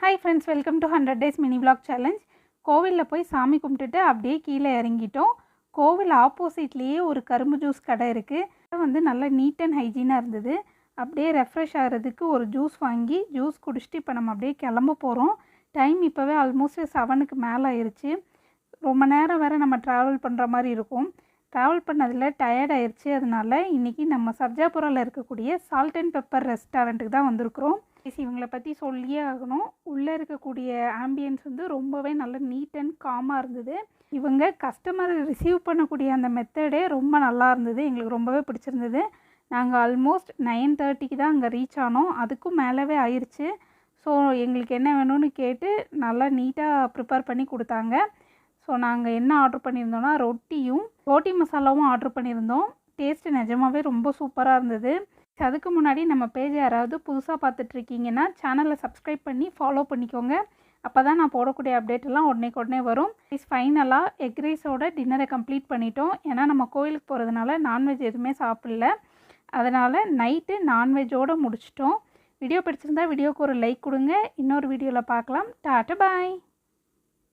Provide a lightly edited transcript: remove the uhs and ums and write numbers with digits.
Hi friends, welcome to 100 days mini vlog challenge. கோவிலில் போய் சாமி கும்பிட்டுட்டு அப்படியே கீழே இறங்கிட்டோம். கோவில் ஆப்போசிட்லேயே ஒரு கரும்பு ஜூஸ் கடை இருக்குது. நல்லா நீட் அண்ட் ஹைஜீனாக இருந்தது. அப்படியே ரெஃப்ரெஷ் ஆகிறதுக்கு ஒரு ஜூஸ் வாங்கி ஜூஸ் குடிச்சிட்டு இப்போ நம்ம அப்படியே கிளம்ப போகிறோம். டைம் இப்போவே ஆல்மோஸ்ட் 7க்கு மேலே ஆயிடுச்சு. ரொம்ப நேரம் வேறு நம்ம ட்ராவல் பண்ணுற மாதிரி இருக்கும். ட்ராவல் பண்ணதில் டயர்ட் ஆயிடுச்சு. அதனால் இன்றைக்கி நம்ம சர்ஜாபுராவில் இருக்கக்கூடிய சால்ட் அண்ட் பெப்பர் ரெஸ்டாரண்ட்டுக்கு தான் வந்திருக்கிறோம். இவங்களை பற்றி சொல்லியே ஆகணும். உள்ளே இருக்கக்கூடிய ஆம்பியன்ஸ் ரொம்பவே நல்ல நீட் அண்ட் காமாக இருந்தது. இவங்க கஸ்டமர் ரிசீவ் பண்ணக்கூடிய அந்த மெத்தடே ரொம்ப நல்லா இருந்தது. எங்களுக்கு ரொம்பவே பிடிச்சிருந்தது. நாங்கள் ஆல்மோஸ்ட் 9:30க்கு தான் அங்கே ரீச் ஆனோம். அதுக்கும் மேலவே ஆயிடுச்சு. ஸோ எங்களுக்கு என்ன வேணும்னு கேட்டு நல்லா நீட்டாக ப்ரிப்பேர் பண்ணி கொடுத்தாங்க. ஸோ நாங்கள் என்ன ஆர்டர் பண்ணியிருந்தோன்னா ரோட்டி மசாலாவும் ஆர்டர் பண்ணியிருந்தோம். டேஸ்ட்டு நிஜமாகவே ரொம்ப சூப்பராக இருந்தது. அதுக்கு முன்னாடி நம்ம பேஜ் யாராவது புதுசாக பார்த்துட்ருக்கீங்கன்னா சேனலை சப்ஸ்கிரைப் பண்ணி ஃபாலோ பண்ணிக்கோங்க. அப்போ தான் நான் போடக்கூடிய அப்டேட்டெல்லாம் உடனே வரும். ஃபைனலாக எக் ரைஸோட டின்னரை கம்ப்ளீட் பண்ணிட்டோம். ஏன்னா நம்ம கோயிலுக்கு போகிறதுனால நான்வெஜ் எதுவுமே சாப்பிடல. அதனால் நைட்டு நான்வெஜ்ஜோடு முடிச்சிட்டோம். வீடியோ பிடிச்சிருந்தா வீடியோவுக்கு ஒரு லைக் கொடுங்க. இன்னொரு வீடியோவில் பார்க்கலாம். டாட்டா பாய்.